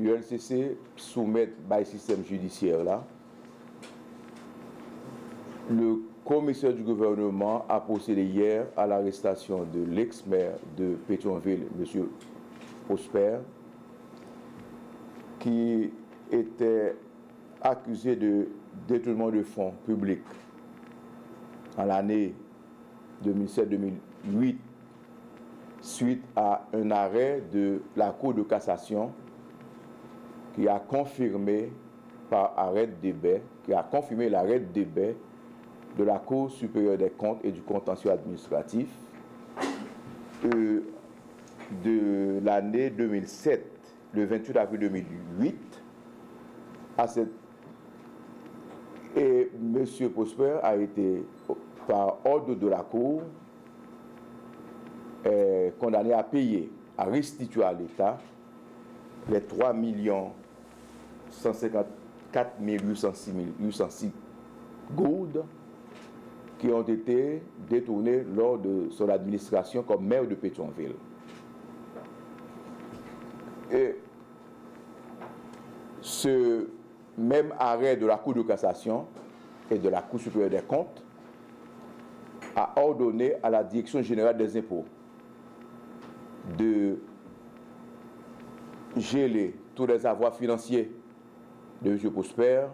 l'ULCC soumet le système judiciaire là. Le commissaire du gouvernement a procédé hier à l'arrestation de l'ex-maire de Pétionville, M. Prosper, qui était accusé de détournement de fonds publics en l'année 2007-2008 suite à un arrêt de la Cour de cassation qui a confirmé par arrêt de débat, qui a confirmé l'arrêt de débat de la Cour supérieure des comptes et du contentieux administratif de l'année 2007, le 28 avril 2008, à cette... Et M. Prosper a été, par ordre de la Cour, condamné à payer, à restituer à l'État les 3 154 806 gourdes qui ont été détournés lors de son administration comme maire de Pétionville. Et ce même arrêt de la Cour de cassation et de la Cour supérieure des comptes a ordonné à la Direction générale des impôts de geler tous les avoirs financiers de M. Prosper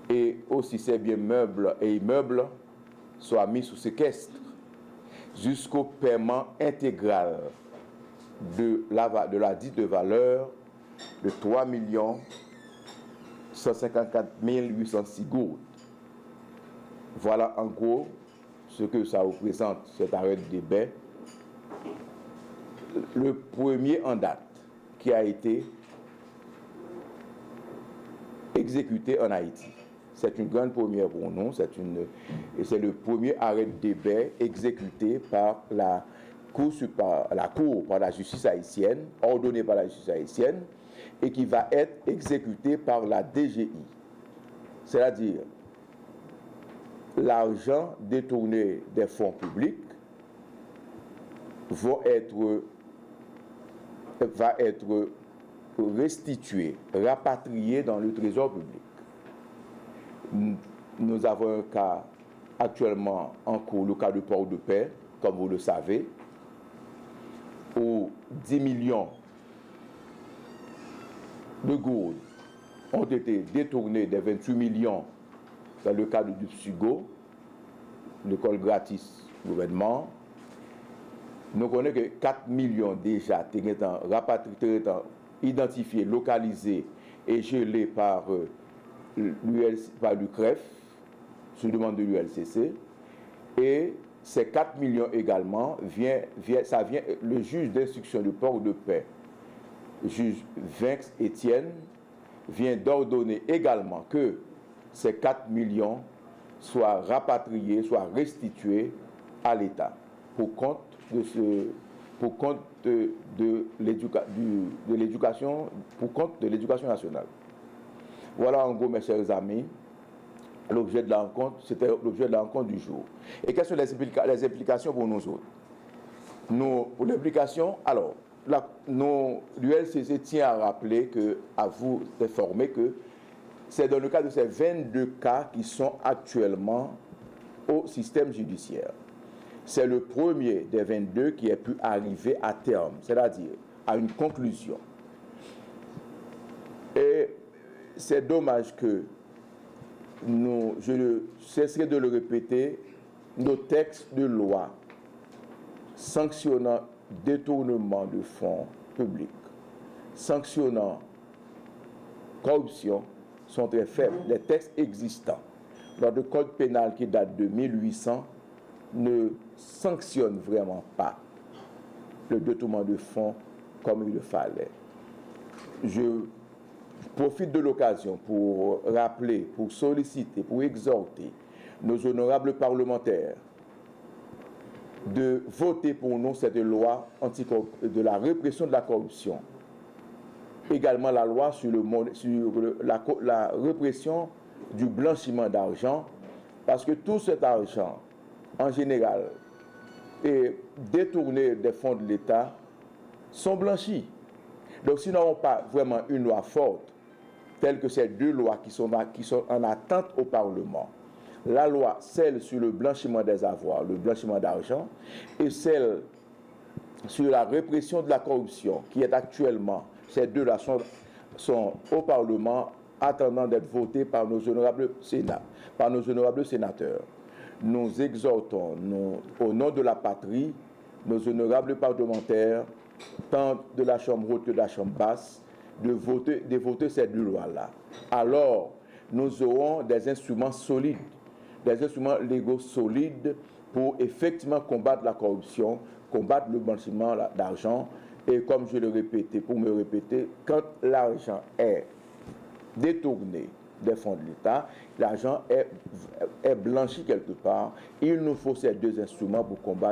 et aussi ses biens meubles et immeubles soient mis sous séquestre jusqu'au paiement intégral de la dite valeur de 3 154 806 gourdes. Voilà en gros ce que ça représente, cet arrêt de débat. Le premier en date qui a été exécuté en Haïti. C'est une grande première pour nous, et c'est le premier arrêt de débat exécuté par la justice haïtienne, ordonné par la justice haïtienne, et qui va être exécuté par la DGI. C'est-à-dire, l'argent détourné des fonds publics va être restitué, rapatrié dans le trésor public. Nous avons un cas actuellement en cours, le cas de Port-de-Paix, comme vous le savez, où 10 millions de gourdes ont été détournés des 28 millions dans le cadre du PSUGO, l'école gratis gouvernement. Nous connaissons que 4 millions déjà rapatriés, identifiés, localisés et gelés par l'UCREF, sur demande de l'ULCC. Et ces 4 millions également, le juge d'instruction du Port-de-Paix, le juge Vinx Étienne, vient d'ordonner également que ces 4 millions soient rapatriés, soient restitués à l'État pour compte de l'éducation nationale. Voilà en gros, mes chers amis, l'objet de la rencontre, c'était l'objet de la rencontre du jour. Et quelles sont les implications pour nous autres? Pour l'implication, alors, l'ULCC tient à rappeler à vous d'informer que c'est dans le cadre de ces 22 cas qui sont actuellement au système judiciaire. C'est le premier des 22 qui a pu arriver à terme, c'est-à-dire à une conclusion. Et c'est dommage que je ne cesserai de le répéter, nos textes de loi sanctionnant détournement de fonds publics, sanctionnant corruption, sont très faibles. Les textes existants, notre code pénal qui date de 1800, ne sanctionne vraiment pas le détournement de fonds comme il le fallait. Je profite de l'occasion pour rappeler, pour solliciter, pour exhorter nos honorables parlementaires de voter pour nous cette loi de la répression de la corruption. Également la loi sur la répression du blanchiment d'argent, parce que tout cet argent, en général, est détourné des fonds de l'État, sont blanchis. Donc si nous n'avons pas vraiment une loi forte, telles que ces deux lois qui sont en attente au Parlement, la loi, celle sur le blanchiment des avoirs, le blanchiment d'argent, et celle sur la répression de la corruption, qui est actuellement, ces deux-là sont au Parlement, attendant d'être votées par nos honorables sénateurs. Nous exhortons, au nom de la patrie, nos honorables parlementaires, tant de la Chambre haute que de la Chambre basse, de voter ces deux lois-là. Alors, nous aurons des instruments solides, des instruments légaux solides pour effectivement combattre la corruption, combattre le blanchiment d'argent. Et comme je le répétais, pour me répéter, quand l'argent est détourné des fonds de l'État, l'argent est blanchi quelque part, il nous faut ces deux instruments pour combattre